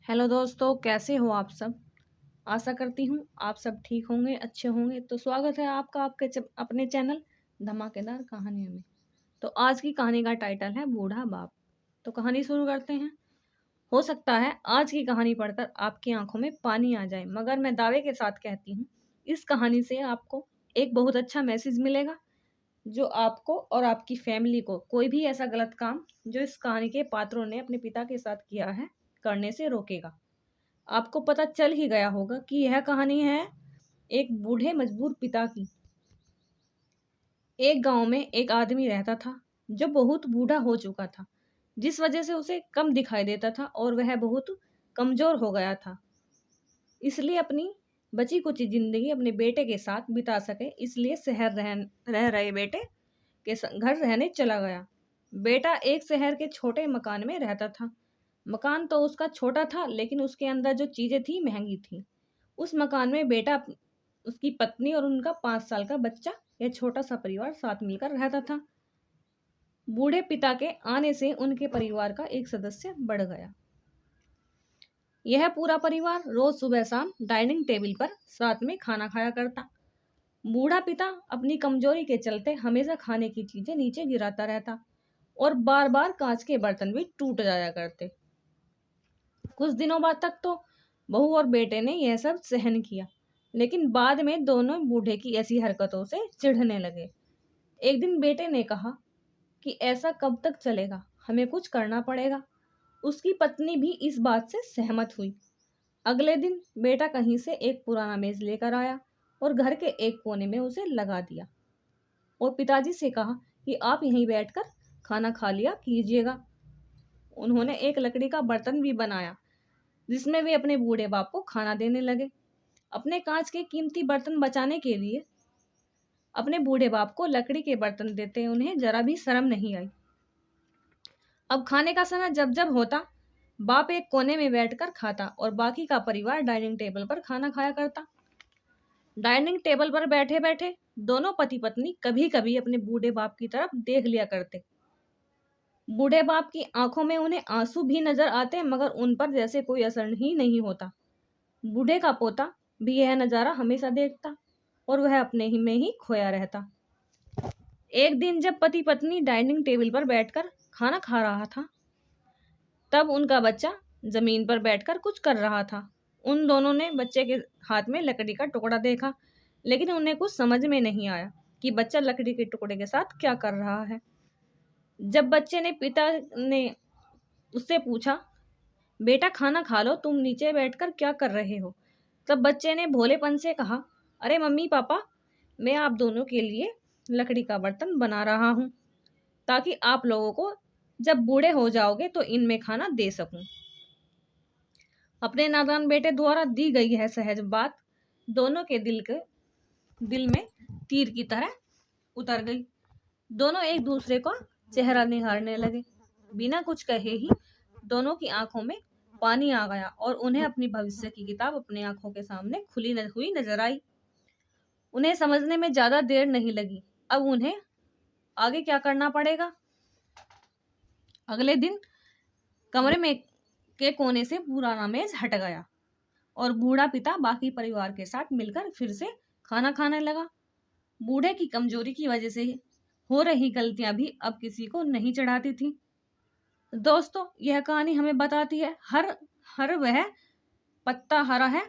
Hello दोस्तों, कैसे हो आप सब। आशा करती हूँ आप सब ठीक होंगे, अच्छे होंगे। तो स्वागत है आपका अपने चैनल धमाकेदार कहानियों में। तो आज की कहानी का टाइटल है बूढ़ा बाप। तो कहानी शुरू करते हैं। हो सकता है आज की कहानी पढ़कर आपकी आंखों में पानी आ जाए, मगर मैं दावे के साथ कहती हूँ इस कहानी से आपको एक बहुत अच्छा मैसेज मिलेगा, जो आपको और आपकी फैमिली को कोई भी ऐसा गलत काम जो इस कहानी के पात्रों ने अपने पिता के साथ किया है करने से रोकेगा। आपको पता चल ही गया होगा कि यह कहानी है एक बूढ़े मजबूर पिता की। एक गांव में एक आदमी रहता था जो बहुत बूढ़ा हो चुका था, जिस वजह से उसे कम दिखाई देता था और वह बहुत कमजोर हो गया था। इसलिए अपनी बची कुची जिंदगी अपने बेटे के साथ बिता सके, इसलिए शहर रह रहे बेटे के घर रहने चला गया। बेटा एक शहर के छोटे मकान में रहता था। मकान तो उसका छोटा था, लेकिन उसके अंदर जो चीजें थी महंगी थी। उस मकान में बेटा, उसकी पत्नी और उनका 5 साल का बच्चा, यह छोटा सा परिवार साथ मिलकर रहता था। बूढ़े पिता के आने से उनके परिवार का एक सदस्य बढ़ गया। यह पूरा परिवार रोज सुबह शाम डाइनिंग टेबल पर साथ में खाना खाया करता। बूढ़ा पिता अपनी कमजोरी के चलते हमेशा खाने की चीजें नीचे गिराता रहता और बार बार कांच के बर्तन भी टूट जाया करते। कुछ दिनों बाद तक तो बहू और बेटे ने यह सब सहन किया, लेकिन बाद में दोनों बूढ़े की ऐसी हरकतों से चिढ़ने लगे। एक दिन बेटे ने कहा कि ऐसा कब तक चलेगा, हमें कुछ करना पड़ेगा। उसकी पत्नी भी इस बात से सहमत हुई। अगले दिन बेटा कहीं से एक पुराना मेज लेकर आया और घर के एक कोने में उसे लगा दिया और पिताजी से कहा कि आप यहीं बैठकर खाना खा लिया कीजिएगा। उन्होंने एक लकड़ी का बर्तन भी बनाया जिसमें वे अपने बूढ़े बाप को खाना देने लगे। अपने कांच के कीमती बर्तन बचाने के लिए अपने बूढ़े बाप को लकड़ी के बर्तन देते उन्हें जरा भी शर्म नहीं आई। अब खाने का समय जब जब होता, बाप एक कोने में बैठकर खाता और बाकी का परिवार डाइनिंग टेबल पर खाना खाया करता। डाइनिंग टेबल पर बैठे बैठे दोनों पति पत्नी कभी कभी अपने बूढ़े बाप की तरफ देख लिया करते। बूढ़े बाप की आंखों में उन्हें आंसू भी नजर आते, मगर उन पर जैसे कोई असर ही नहीं होता। बूढ़े का पोता भी यह नजारा हमेशा देखता और वह अपने ही में ही खोया रहता। एक दिन जब पति पत्नी डाइनिंग टेबल पर बैठकर खाना खा रहा था, तब उनका बच्चा जमीन पर बैठकर कुछ कर रहा था। उन दोनों ने बच्चे के हाथ में लकड़ी का टुकड़ा देखा, लेकिन उन्हें कुछ समझ में नहीं आया कि बच्चा लकड़ी के टुकड़े के साथ क्या कर रहा है। जब बच्चे ने पिता ने उससे पूछा, बेटा खाना खा लो, तुम नीचे बैठकर क्या कर रहे हो, तब बच्चे ने भोलेपन से कहा, अरे मम्मी पापा, मैं आप दोनों के लिए लकड़ी का बर्तन बना रहा हूं, ताकि आप लोगों को जब बूढ़े हो जाओगे तो इनमें खाना दे सकूं। अपने नादान बेटे द्वारा दी गई है सहज बात दोनों के दिल में तीर की तरह उतर गई। दोनों एक दूसरे को चेहरा निहारने लगे। बिना कुछ कहे ही दोनों की आंखों में पानी आ गया और उन्हें अपनी भविष्य की किताब अपनी आंखों के सामने हुई नजर आई। उन्हें समझने में ज्यादा देर नहीं लगी। अब उन्हें आगे क्या करना पड़ेगा। अगले दिन कमरे में के कोने से पुराना मेज हट गया और बूढ़ा पिता बाकी परिवार के साथ मिलकर फिर से खाना खाने लगा। बूढ़े की कमजोरी की वजह से हो रही गलतियां भी अब किसी को नहीं चढ़ाती थी। दोस्तों, यह कहानी हमें बताती है हर हर वह पत्ता हरा है